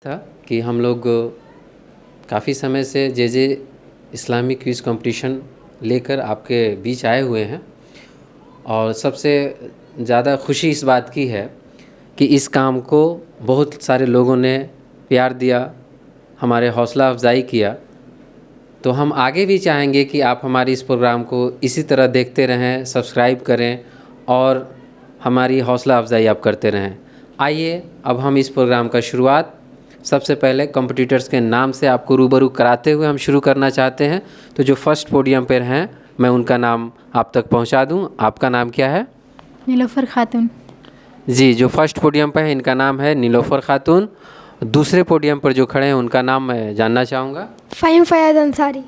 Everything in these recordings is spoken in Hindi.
था कि हम लोग काफ़ी समय से जे इस्लामिक क्विज़ कंपटीशन लेकर आपके बीच आए हुए हैं और सबसे ज़्यादा खुशी इस बात की है कि इस काम को बहुत सारे लोगों ने प्यार दिया, हमारे हौसला अफजाई किया। तो हम आगे भी चाहेंगे कि आप हमारी इस प्रोग्राम को इसी तरह देखते रहें, सब्सक्राइब करें और हमारी हौसला अफजाई आप करते रहें। आइए अब हम इस प्रोग्राम का शुरुआत सबसे पहले कॉम्पिटिटर्स के नाम से आपको रूबरू कराते हुए हम शुरू करना चाहते हैं। तो जो फर्स्ट पोडियम पर हैं मैं उनका नाम आप तक पहुंचा दूं। आपका नाम क्या है? नीलोफर खातून। जी, जो फर्स्ट पोडियम पर है इनका नाम है नीलोफर खातून। दूसरे पोडियम पर जो खड़े हैं उनका नाम मैं जानना चाहूँगा। फ़हीम फ़याज़ अंसारी।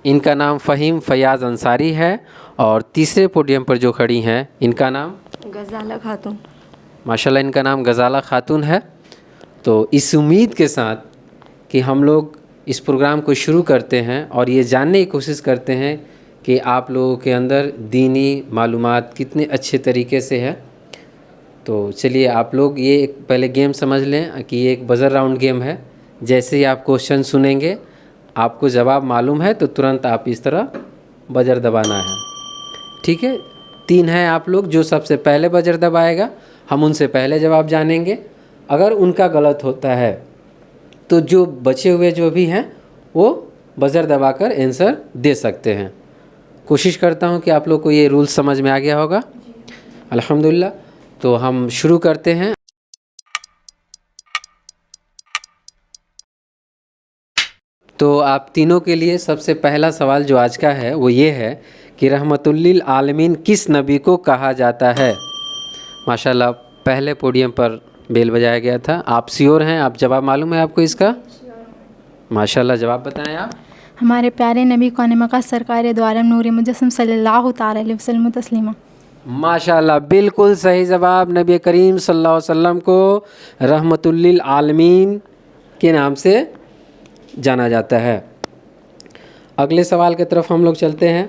इनका नाम फ़हीम फ़याज़ अंसारी है। और तीसरे पोडियम पर जो खड़ी हैं इनका नाम गज़ाला खातून। माशाल्लाह इनका नाम गज़ाला खातून है। तो इस उम्मीद के साथ कि हम लोग इस प्रोग्राम को शुरू करते हैं और ये जानने की कोशिश करते हैं कि आप लोगों के अंदर दीनी मालूमात कितने अच्छे तरीके से है। तो चलिए आप लोग ये एक पहले गेम समझ लें कि ये एक बज़र राउंड गेम है। जैसे ही आप क्वेश्चन सुनेंगे आपको जवाब मालूम है तो तुरंत आप इस तरह बज़र दबाना है, ठीक है। 3 हैं आप लोग, जो सबसे पहले बज़र दबाएगा हम उनसे पहले जवाब जानेंगे। अगर उनका गलत होता है तो जो बचे हुए जो भी हैं वो बज़र दबाकर आंसर दे सकते हैं। कोशिश करता हूं कि आप लोग को ये रूल समझ में आ गया होगा। अल्हम्दुलिल्लाह। तो हम शुरू करते हैं। तो आप तीनों के लिए सबसे पहला सवाल जो आज का है वो ये है कि रहमतुल्लिल आलमीन किस नबी को कहा जाता है। माशाल्लाह पहले पोडियम पर बेल बजाया गया था। आप श्योर हैं? आप जवाब मालूम है आपको इसका? माशाल्लाह, जवाब बताएं आप। हमारे प्यारे नबी कौन मका सरकार द्वारा नूर मुजस्सम सल्लल्लाहु ताला अलैहि वसल्लम तस्लीमा। माशाल्लाह, बिल्कुल सही जवाब। नबी करीम सल्लल्लाहु अलैहि वसल्लम को रहमतुल्लिल आलमीन के नाम से जाना जाता है। अगले सवाल की तरफ हम लोग चलते हैं।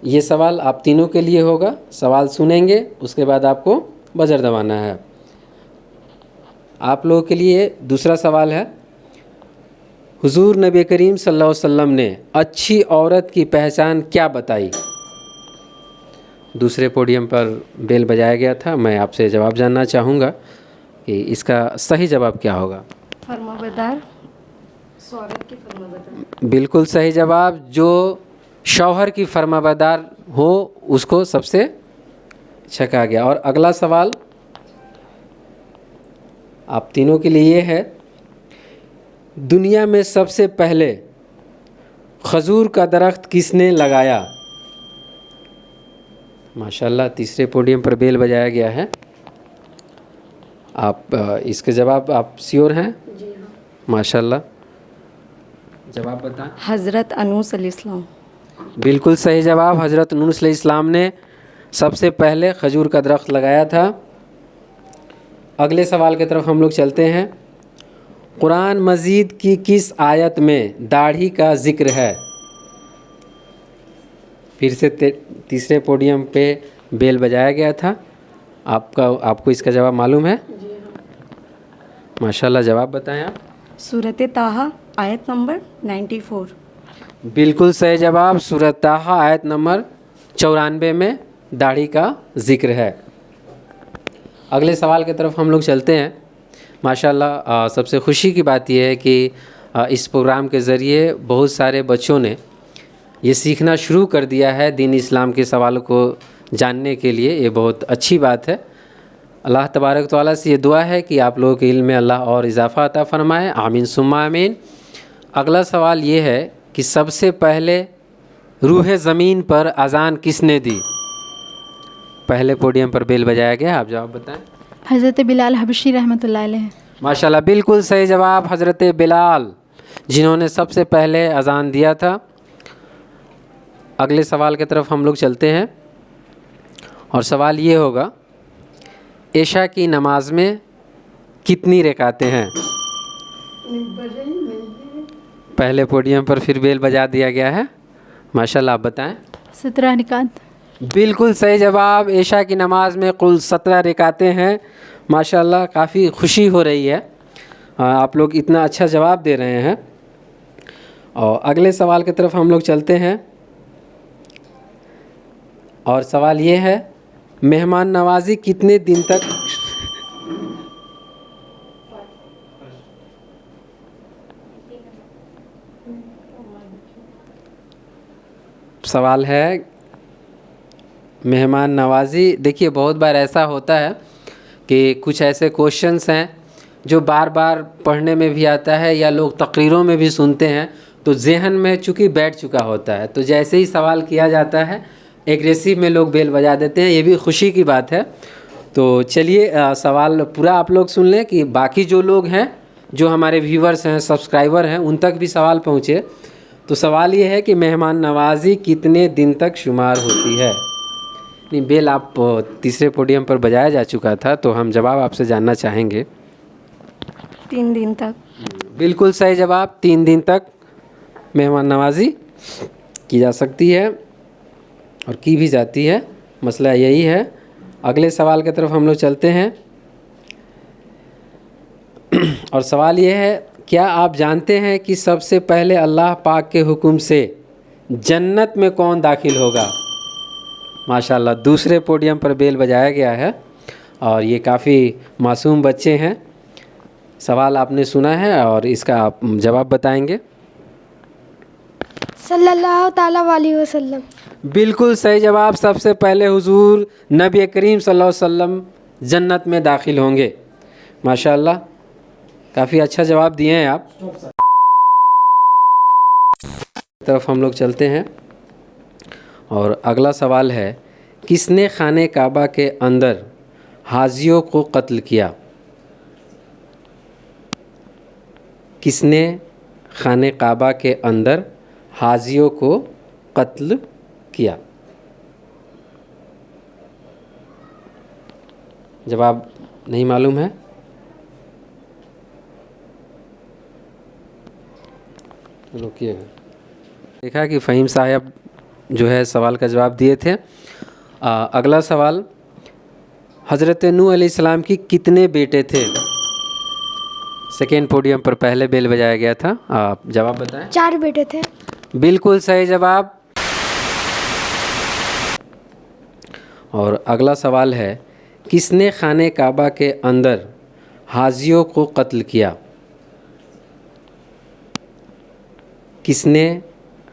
ये सवाल आप तीनों के लिए होगा। सवाल सुनेंगे उसके बाद आपको बज़र दबाना है। आप लोगों के लिए दूसरा सवाल है, हुजूर नबी करीम सल्लल्लाहु अलैहि वसल्लम ने अच्छी औरत की पहचान क्या बताई। दूसरे पोडियम पर बेल बजाया गया था। मैं आपसे जवाब जानना चाहूँगा कि इसका सही जवाब क्या होगा। फरमाबरदार, औरत की फरमाबरदार। बिल्कुल सही जवाब। जो शौहर की फरमाबरदार हो उसको सबसे अच्छा कहा गया। और अगला सवाल आप तीनों के लिए ये है, दुनिया में सबसे पहले खजूर का दरख्त किसने लगाया। माशाल्लाह तीसरे पोडियम पर बेल बजाया गया है। आप इसके जवाब आप श्योर हैं? जी हाँ। माशाल्लाह, जवाब बताएं। हज़रत अनूस अलैहिस्सलाम। बिल्कुल सही जवाब। हज़रत नूह अलैहिस्सलाम ने सबसे पहले खजूर का दरख्त लगाया था। अगले सवाल की तरफ हम लोग चलते हैं। कुरान मजीद की किस आयत में दाढ़ी का जिक्र है। फिर से तीसरे पोडियम पे बेल बजाया गया था। आपको इसका जवाब मालूम है? जी हाँ। माशाल्लाह, जवाब बताएं आप। सूरत ताहा आयत नंबर 94। बिल्कुल सही जवाब। सूरत ताहा आयत नंबर 94 में दाढ़ी का जिक्र है। अगले सवाल की तरफ हम लोग चलते हैं। माशाल्लाह सबसे खुशी की बात यह है कि इस प्रोग्राम के ज़रिए बहुत सारे बच्चों ने ये सीखना शुरू कर दिया है दीन इस्लाम के सवालों को जानने के लिए। ये बहुत अच्छी बात है। अल्लाह तबारक तआला से ये दुआ है कि आप लोगों के इल्म में अल्लाह और इजाफ़ा अता फ़रमाए। आमीन सुम्मा आमीन। अगला सवाल ये है कि सबसे पहले रूह ज़मीन पर अज़ान किसने दी। पहले पोडियम पर बेल बजाया गया। आप जवाब बताएं। हज़रत बिलाल हबशी रहमतुल्लाह अलैह। माशाल्लाह, बिल्कुल सही जवाब। हज़रत बिलाल जिन्होंने सबसे पहले अज़ान दिया था। अगले सवाल की तरफ हम लोग चलते हैं और सवाल ये होगा, इशा की नमाज में कितनी रकातें हैं। पहले पोडियम पर फिर बेल बजा दिया गया है। माशाल्लाह, आप बताएं। 17 रकात। बिल्कुल सही जवाब। इशा की नमाज में कुल 17 रकातें हैं। माशाल्लाह, काफ़ी खुशी हो रही है। हाँ, आप लोग इतना अच्छा जवाब दे रहे हैं। और अगले सवाल की तरफ हम लोग चलते हैं। और सवाल ये है, मेहमान नवाजी कितने दिन तक सवाल है मेहमान नवाजी। देखिए, बहुत बार ऐसा होता है कि कुछ ऐसे क्वेश्चंस हैं जो बार बार पढ़ने में भी आता है या लोग तकरीरों में भी सुनते हैं, तो जहन में चूँकि बैठ चुका होता है, तो जैसे ही सवाल किया जाता है एग्रेसिव में लोग बेल बजा देते हैं। ये भी खुशी की बात है। तो चलिए सवाल पूरा आप लोग सुन लें कि बाकी जो लोग हैं, जो हमारे व्यूवर्स हैं, सब्सक्राइबर हैं, उन तक भी सवाल पहुँचे। तो सवाल ये है कि मेहमान नवाजी कितने दिन तक शुमार होती है। नहीं, बेल आप तीसरे पोडियम पर बजाया जा चुका था, तो हम जवाब आपसे जानना चाहेंगे। 3 दिन तक। बिल्कुल सही जवाब। 3 दिन तक मेहमान नवाजी की जा सकती है और की भी जाती है। मसला यही है। अगले सवाल की तरफ हम लोग चलते हैं। और सवाल ये है, क्या आप जानते हैं कि सबसे पहले अल्लाह पाक के हुक्म से जन्नत में कौन दाखिल होगा। माशाल्लाह, दूसरे पोडियम पर बेल बजाया गया है और ये काफ़ी मासूम बच्चे हैं। सवाल आपने सुना है और इसका आप जवाब बताएंगे। सल्लल्लाहु ताला अलैहि वसल्लम। बिल्कुल सही जवाब। सबसे पहले हुजूर नबी करीम सल्लल्लाहु अलैहि वसल्लम जन्नत में दाखिल होंगे। माशाल्लाह, काफ़ी अच्छा जवाब दिए हैं आप। तरफ हम लोग चलते हैं और अगला सवाल है, किसने खाने काबा के अंदर हाजियों को कत्ल किया। किसने खाने काबा के अंदर हाजियों को कत्ल किया। जवाब नहीं मालूम है। रुकिएगा। देखा कि फ़हीम साहब जो है सवाल का जवाब दिए थे। अगला सवाल, हज़रत नूह अलैहिस्सलाम की कितने बेटे थे। सेकेंड पोडियम पर पहले बेल बजाया गया था। आप जवाब बताएं। 4 बेटे थे। बिल्कुल सही जवाब। और अगला सवाल है, किसने खाने काबा के अंदर हाजियों को कत्ल किया। किसने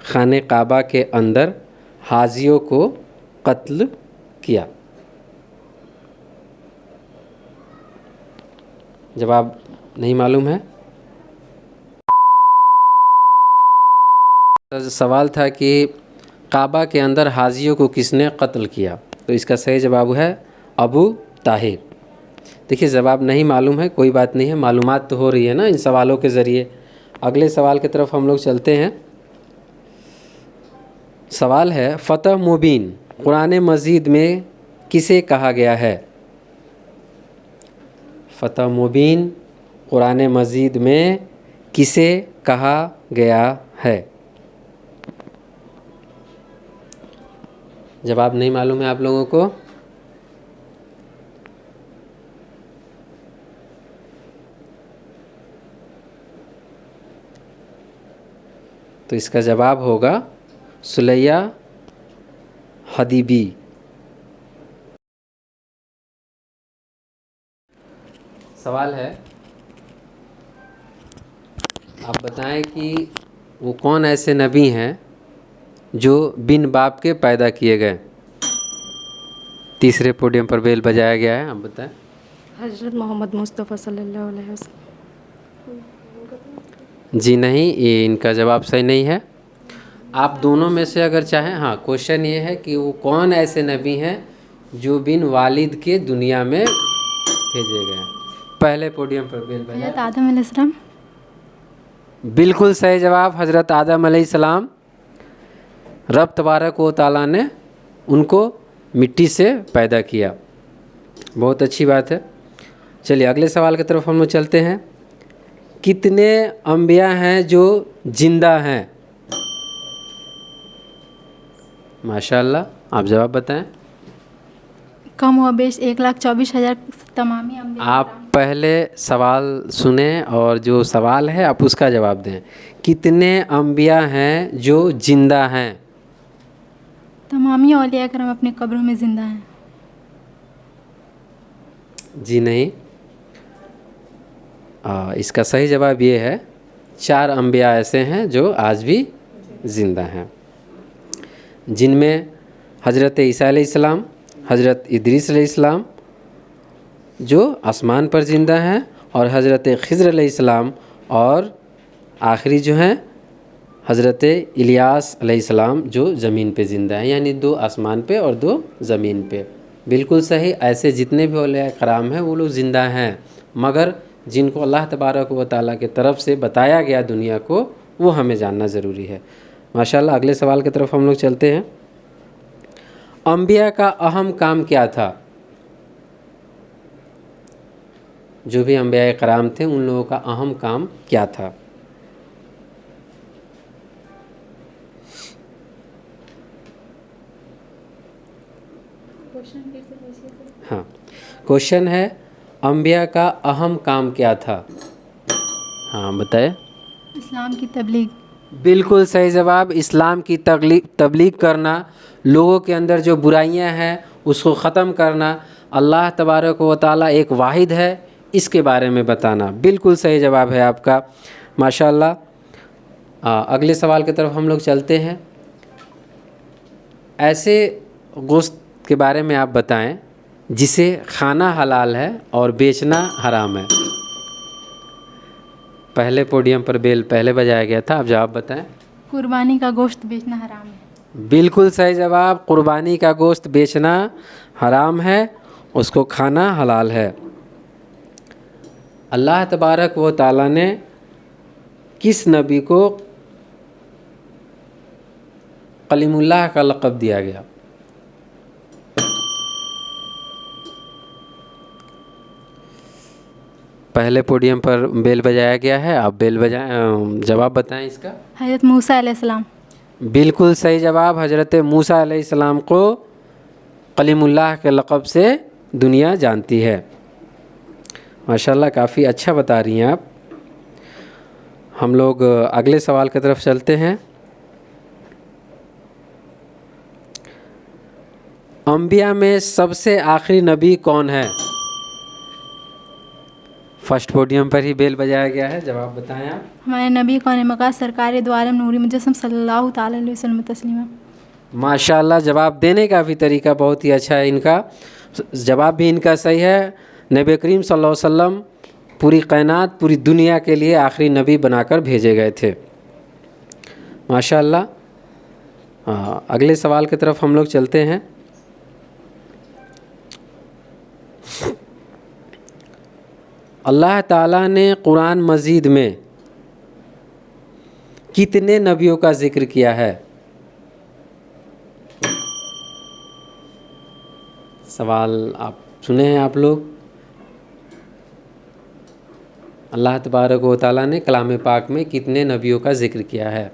खाने काबा के अंदर हाजियों को कत्ल किया। जवाब नहीं मालूम है। सवाल था कि काबा के अंदर हाजियों को किसने कत्ल किया, तो इसका सही जवाब है अबू ताहिर। देखिए, जवाब नहीं मालूम है, कोई बात नहीं है, मालूमात तो हो रही है ना इन सवालों के ज़रिए। अगले सवाल की तरफ हम लोग चलते हैं। सवाल है, फ़तह मुबीन कुरान मजीद में किसे कहा गया है। फ़तह मुबीन कुरान मजीद में किसे कहा गया है। जवाब नहीं मालूम है आप लोगों को। तो इसका जवाब होगा सुलैया हदीबी। सवाल है, आप बताएं कि वो कौन ऐसे नबी हैं जो बिन बाप के पैदा किए गए। तीसरे पोडियम पर बेल बजाया गया है, आप बताएं। हज़रत मोहम्मद मुस्तफ़ा सल्लल्लाहु अलैहि वसल्लम। जी नहीं, ये इनका जवाब सही नहीं है। आप दोनों में से अगर चाहें, हाँ, क्वेश्चन ये है कि वो कौन ऐसे नबी हैं जो बिन वालिद के दुनिया में भेजे गए। पहले पोडियम पर बेल बजाया। हज़रत आदम अलैहिस्सलाम। बिल्कुल सही जवाब, हज़रत आदम अलैहिस्सलाम। रब तबारक व तआला ने उनको मिट्टी से पैदा किया। बहुत अच्छी बात है। चलिए अगले सवाल की तरफ हम लोग चलते हैं। कितने अंबिया हैं जो जिंदा हैं। माशाल्लाह, आप जवाब बताएं। कम हुआ बेश 1,24,000 तमामी अम्बिया आप पहले सवाल सुने और जो सवाल है आप उसका जवाब दें। कितने अम्बिया हैं जो जिंदा हैं? तमामी औलिया करम अपने कब्रों में ज़िंदा हैं। जी नहीं। इसका सही जवाब ये है 4 अम्बिया ऐसे हैं जो आज भी ज़िंदा हैं, जिनमें हज़रत ईसा अलैहिस्सलाम, हज़रत इदरीस अलैहिस्सलाम जो आसमान पर ज़िंदा हैं, और हज़रत खिज़र अलैहिस्सलाम, और आखिरी जो हैं हज़रत इलियास अलैहिस्सलाम जो ज़मीन पे ज़िंदा हैं। यानी 2 आसमान पे और 2 ज़मीन पे। बिल्कुल सही। ऐसे जितने भी औलिया कराम हैं वो लोग ज़िंदा हैं, मगर जिनको अल्लाह तबारक व तआला की तरफ से बताया गया दुनिया को, वो हमें जानना ज़रूरी है। माशाल्लाह। अगले सवाल की तरफ हम लोग चलते हैं। अम्बिया का अहम काम क्या था? जो भी अम्बिया कराम थे उन लोगों का अहम काम क्या था? हाँ, क्वेश्चन है अम्बिया का अहम काम क्या था? हाँ बताए। इस्लाम की तबलीग। बिल्कुल सही जवाब। इस्लाम की तबलीग करना, लोगों के अंदर जो बुराइयां हैं उसको ख़त्म करना, अल्लाह तबारक व तआला एक वाहिद है इसके बारे में बताना। बिल्कुल सही जवाब है आपका, माशाल्लाह। अगले सवाल की तरफ हम लोग चलते हैं। ऐसे गोश्त के बारे में आप बताएं जिसे खाना हलाल है और बेचना हराम है। पहले पोडियम पर बेल पहले बजाया गया था, आप जवाब बताएं। कुर्बानी का गोश्त बेचना हराम है। बिल्कुल सही जवाब। कुर्बानी का गोश्त बेचना हराम है, उसको खाना हलाल है। अल्लाह तबारक व तआला ने किस नबी को कलीमुल्लाह का लक़ब दिया गया? पहले पोडियम पर बेल बजाया गया है, आप बेल बजाएं, जवाब बताएं इसका। हज़रत मूसा अलैहिस्सलाम। बिल्कुल सही जवाब। हज़रत मूसा अलैहिस्सलाम को कलीमुल्लाह के लक़ब से दुनिया जानती है। माशाल्लाह, काफ़ी अच्छा बता रही हैं आप। हम लोग अगले सवाल की तरफ चलते हैं। अम्बिया में सबसे आखिरी नबी कौन है? फर्स्ट पोडियम पर ही बेल बजाया गया है, जवाब बताएं आप। हमारे नबी कौन मका सरकार दो आलम नूरी मुजस्सम सल्लल्लाहु ताला अलैहि वसल्लम तस्लीमा। माशाल्लाह, जवाब देने का भी तरीका बहुत ही अच्छा है इनका। जवाब भी इनका सही है। नबी करीम सल्लल्लाहु अलैहि वसल्लम पूरी कायनात, पूरी दुनिया के लिए आखिरी नबी बनाकर भेजे गए थे। माशाल्लाह। अगले सवाल की तरफ हम लोग चलते हैं। अल्लाह ताला ने कुरान मजीद में कितने नबियों का जिक्र किया है? सवाल आप सुने हैं आप लोग। अल्लाह तबारक व तआला ने कलाम पाक में कितने नबियों का जिक्र किया है,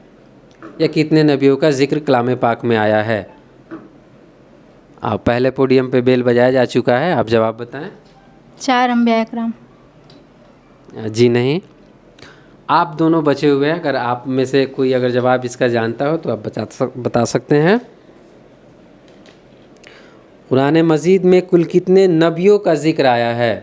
या कितने नबियों का जिक्र कलाम पाक में आया है? आप पहले पोडियम पे बेल बजाया जा चुका है, आप जवाब बताएं। 4 अम्बिया इकराम। जी नहीं, आप दोनों बचे हुए हैं। अगर आप में से कोई अगर जवाब इसका जानता हो तो आप बता सकते हैं। कुरान मजीद में कुल कितने नबियों का जिक्र आया है?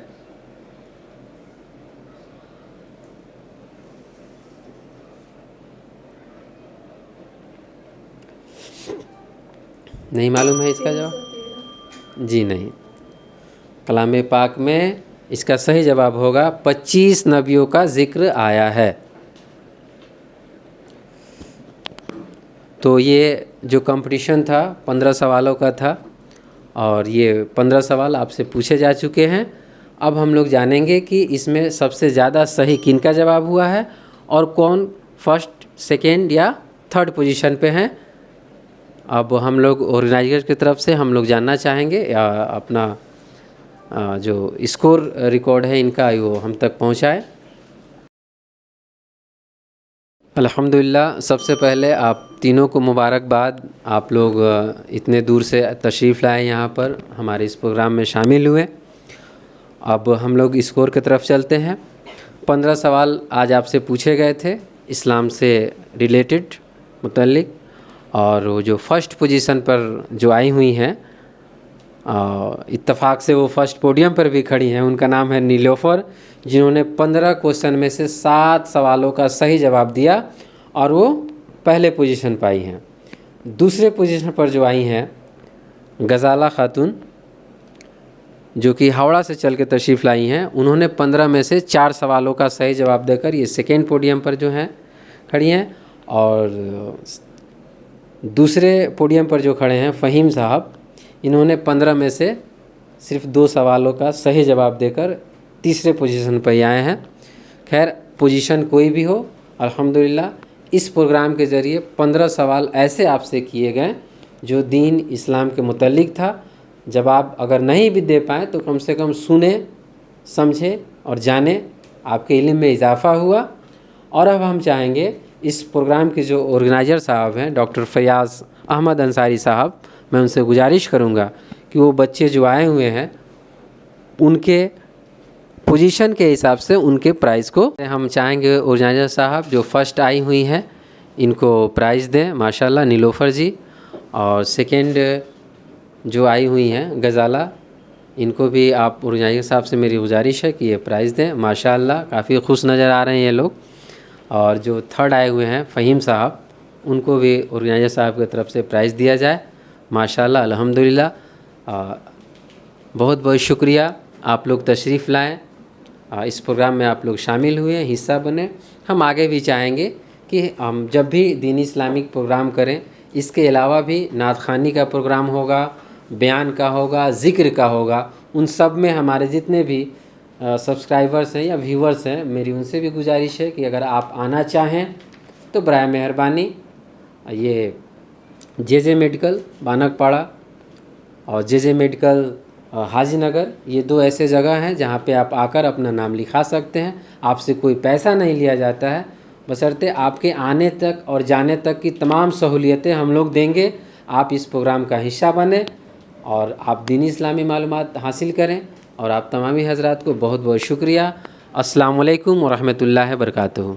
नहीं मालूम है इसका जवाब? जी नहीं। कलाम पाक में इसका सही जवाब होगा 25 नबियों का जिक्र आया है। तो ये जो कंपटीशन था 15 सवालों का था, और ये 15 सवाल आपसे पूछे जा चुके हैं। अब हम लोग जानेंगे कि इसमें सबसे ज़्यादा सही किन का जवाब हुआ है और कौन फर्स्ट, सेकेंड या थर्ड पोजीशन पे हैं। अब हम लोग ऑर्गेनाइजर की तरफ से हम लोग जानना चाहेंगे, अपना जो स्कोर रिकॉर्ड है इनका वो हम तक पहुंचाए। अल्हम्दुलिल्लाह, सबसे पहले आप तीनों को मुबारकबाद। आप लोग इतने दूर से तशरीफ़ लाए यहाँ पर हमारे इस प्रोग्राम में शामिल हुए। अब हम लोग स्कोर की तरफ चलते हैं। 15 सवाल आज आपसे पूछे गए थे इस्लाम से रिलेटेड मुतल्लिक, और वो जो फ़र्स्ट पोजीशन पर जो आई हुई हैं, इत्तेफाक से वो फ़र्स्ट पोडियम पर भी खड़ी हैं, उनका नाम है नीलोफ़र, जिन्होंने 15 क्वेश्चन में से 7 सवालों का सही जवाब दिया और वो पहले पोजीशन पर आई हैं। दूसरे पोजीशन पर जो आई हैं गज़ाला खातून, जो कि हावड़ा से चल के तशरीफ़ लाई हैं, उन्होंने 15 में से 4 सवालों का सही जवाब देकर ये सेकेंड पोडियम पर जो हैं खड़ी हैं। और दूसरे पोडियम पर जो खड़े हैं फ़हीम साहब, इन्होंने 15 में से सिर्फ 2 सवालों का सही जवाब देकर तीसरे पोजीशन पर ही आए हैं। खैर, पोजीशन कोई भी हो, अल्हम्दुलिल्लाह इस प्रोग्राम के ज़रिए 15 सवाल ऐसे आपसे किए गए जो दीन इस्लाम के मुतल्लिक था। जब आप अगर नहीं भी दे पाएँ तो कम से कम सुने, समझे और जाने, आपके इल्म में इजाफ़ा हुआ। और अब हम चाहेंगे इस प्रोग्राम के जो ऑर्गेनाइज़र साहब हैं डॉक्टर फयाज़ अहमद अंसारी साहब, मैं उनसे गुजारिश करूंगा कि वो बच्चे जो आए हुए हैं उनके पोजीशन के हिसाब से उनके प्राइज़ को हम चाहेंगे ऑर्गेनाइज़र साहब जो फ़र्स्ट आई हुई हैं इनको प्राइज़ दें, माशाल्लाह नीलोफ़र जी। और सेकेंड जो आई हुई हैं गज़ाला, इनको भी आप ऑर्गेनाइज़र साहब से मेरी गुजारिश है कि ये प्राइज़ दें। माशाल्लाह काफ़ी खुश नज़र आ रहे हैं ये लोग। और जो थर्ड आए हुए हैं फ़हीम साहब, उनको भी ऑर्गेनाइज़र साहब की तरफ से प्राइज़ दिया जाए। माशाल्लाह अल्हम्दुलिल्लाह, बहुत बहुत शुक्रिया, आप लोग तशरीफ़ लाएँ, इस प्रोग्राम में आप लोग शामिल हुए, हिस्सा बने। हम आगे भी चाहेंगे कि हम जब भी दीनी इस्लामिक प्रोग्राम करें, इसके अलावा भी नात ख़ानी का प्रोग्राम होगा, बयान का होगा, ज़िक्र का होगा, उन सब में हमारे जितने भी सब्सक्राइबर्स हैं या व्यूवर्स हैं, मेरी उनसे भी गुजारिश है कि अगर आप आना चाहें तो बराए मेहरबानी ये जे मेडिकल बानकपाड़ा और जे मेडिकल हाजीनगर, ये 2 ऐसे जगह हैं जहाँ पे आप आकर अपना नाम लिखा सकते हैं। आपसे कोई पैसा नहीं लिया जाता है, बशर्ते आपके आने तक और जाने तक की तमाम सहूलियतें हम लोग देंगे। आप इस प्रोग्राम का हिस्सा बने और आप दीनी इस्लामी मालूमात हासिल करें। और आप तमामी हज़रात को बहुत बहुत शुक्रिया। अस्सलामु अलैकुम व रहमतुल्लाहि व बरकातुहू।